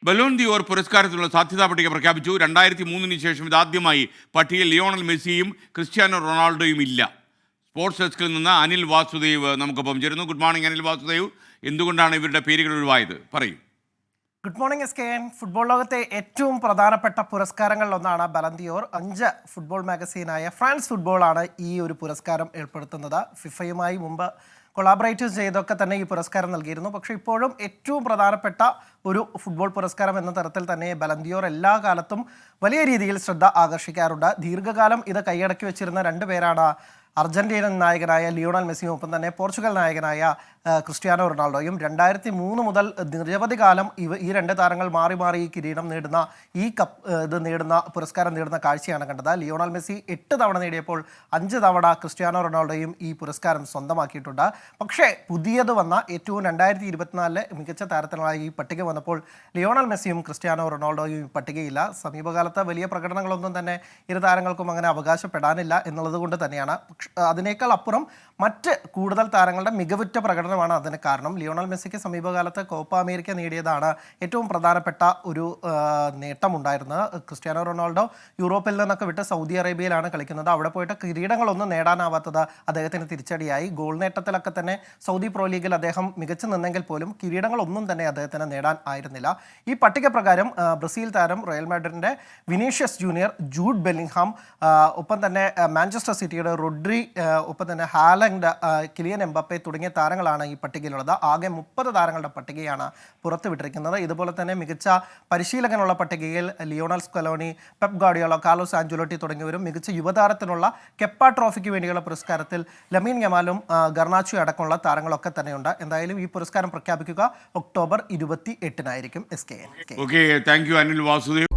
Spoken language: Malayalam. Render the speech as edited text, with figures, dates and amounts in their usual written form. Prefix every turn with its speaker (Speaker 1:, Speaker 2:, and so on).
Speaker 1: ബലോൺ ദിയോർ പുരസ്കാരത്തിനുള്ള സാധ്യതാ പട്ടിക പ്രഖ്യാപിച്ചു. 2003 ശേഷം ഇതാദ്യമായി പട്ടികയിൽ ലിയോണൽ മെസ്സിയും ക്രിസ്ത്യാനോ റൊണാൾഡോയും ഇല്ല. സ്പോർട്സ് ഡെസ്കിൽ നിന്ന് അനിൽ വാസുദേവ് നമുക്കൊപ്പം ചേരുന്നു. Good morning Anil Vasudev. എന്തുകൊണ്ടാണ് ഇവരുടെ പേരുകൾ ഒഴിവായത്? പറയൂ.
Speaker 2: Good morning SKN. ഫുട്ബോൾ ലോകത്തെ ഏറ്റവും പ്രധാനപ്പെട്ട പുരസ്കാരങ്ങളിലൊന്നാണ് ബലന്തിയോർ. 5 ഫുട്ബോൾ മാഗസീനായ ഫ്രാൻസ് ഫുട്ബോളാണ് ഈ ഒരു പുരസ്കാരം ഏർപ്പെടുത്തുന്നത്. ഫിഫയുമായി മുമ്പ് കൊളാബറേറ്റ് ചെയ്തൊക്കെ തന്നെ ഈ പുരസ്കാരം നൽകിയിരുന്നു. പക്ഷേ ഇപ്പോഴും ഏറ്റവും പ്രധാനപ്പെട്ട ഒരു ഫുട്ബോൾ പുരസ്കാരം എന്ന തരത്തിൽ തന്നെ ബലന്തിയോർ എല്ലാ കാലത്തും വലിയ രീതിയിൽ ശ്രദ്ധ ആകർഷിക്കാറുണ്ട്. ദീർഘകാലം ഇത് കൈയടക്കി വെച്ചിരുന്ന 2 പേരാണ് അർജന്റീനൻ നായകനായ ലിയോണൽ മെസ്സിയും ഒപ്പം തന്നെ പോർച്ചുഗൽ നായകനായ ക്രിസ്ത്യാനോ റൊണാൾഡോയും. 2003 മുതൽ നിരവധി കാലം ഈ 2 താരങ്ങൾ മാറി മാറി ഈ കിരീടം നേടുന്ന പുരസ്കാരം നേടുന്ന കാഴ്ചയാണ് കണ്ടത്. ലിയോണൽ മെസ്സി 8 തവണ നേടിയപ്പോൾ 5 തവണ ക്രിസ്ത്യാനോ റൊണാൾഡോയും ഈ പുരസ്കാരം സ്വന്തമാക്കിയിട്ടുണ്ട്. പക്ഷേ പുതിയത് വന്ന ഏറ്റവും 2024 മികച്ച താരത്തിനായി ഈ പട്ടിക വന്നപ്പോൾ ലിയോണൽ മെസ്സിയും ക്രിസ്ത്യാനോ റൊണാൾഡോയും ഈ പട്ടികയില്ല. സമീപകാലത്ത് വലിയ പ്രകടനങ്ങളൊന്നും തന്നെ ഇരു താരങ്ങൾക്കും അങ്ങനെ അവകാശപ്പെടാനില്ല എന്നുള്ളത് കൊണ്ട് തന്നെയാണ്. അതിനേക്കാൾ അപ്പുറം മറ്റ് കൂടുതൽ താരങ്ങളുടെ മികവുറ്റ പ്രകടനമാണ് അതിന് കാരണം. ലിയോണൽ മെസ്സിക്ക് സമീപകാലത്ത് കോപ്പ അമേരിക്ക നേടിയതാണ് ഏറ്റവും പ്രധാനപ്പെട്ട ഒരു നേട്ടമുണ്ടായിരുന്നത്. ക്രിസ്ത്യാനോ റൊണാൾഡോ യൂറോപ്പിൽ നിന്നൊക്കെ വിട്ട് സൗദി അറേബ്യയിലാണ് കളിക്കുന്നത്. അവിടെ പോയിട്ട് കിരീടങ്ങളൊന്നും നേടാനാവാത്തത് അദ്ദേഹത്തിന് തിരിച്ചടിയായി. ഗോൾ നേട്ടത്തിലൊക്കെ തന്നെ സൗദി പ്രോ ലീഗിൽ അദ്ദേഹം മികച്ചു നിന്നെങ്കിൽ പോലും കിരീടങ്ങളൊന്നും തന്നെ അദ്ദേഹത്തിന് നേടാൻ ആയിരുന്നില്ല. ഈ പട്ടിക പ്രകാരം ബ്രസീൽ താരം റയൽ മാഡ്രിഡിൻ്റെ വിനീഷ്യസ് ജൂനിയർ, ജൂഡ് ബെല്ലിംഗ്ഹാം, ഒപ്പം തന്നെ മാഞ്ചസ്റ്റർ സിറ്റിയുടെ റോഡ്രി, ഒപ്പം തന്നെ ഹാലൻഡ്, കിലിയൻ എംബാപ്പെ തുടങ്ങിയ താരങ്ങളാണ് ഈ പട്ടികയിലുള്ളത്. ആകെ 30 താരങ്ങളുടെ പട്ടികയാണ് പുറത്തുവിട്ടിരിക്കുന്നത്. ഇതുപോലെ തന്നെ മികച്ച പരിശീലകനുള്ള പട്ടികയിൽ Lionel Scaloni, Pep Guardiola, Carlos Ancelotti തുടങ്ങിയവരും, മികച്ച യുവതാരത്തിനുള്ള കെപ്പ ട്രോഫിക്ക് വേണ്ടിയുള്ള പുരസ്കാരത്തിൽ ലമീൻ യമാലും ഗർണാച്ചോ അടക്കമുള്ള താരങ്ങളൊക്കെ തന്നെയുണ്ട്. എന്തായാലും ഈ പുരസ്കാരം പ്രഖ്യാപിക്കുക ഒക്ടോബർ 28-നായിരിക്കും. SKN.
Speaker 1: Okay, thank you Anil Vasudev.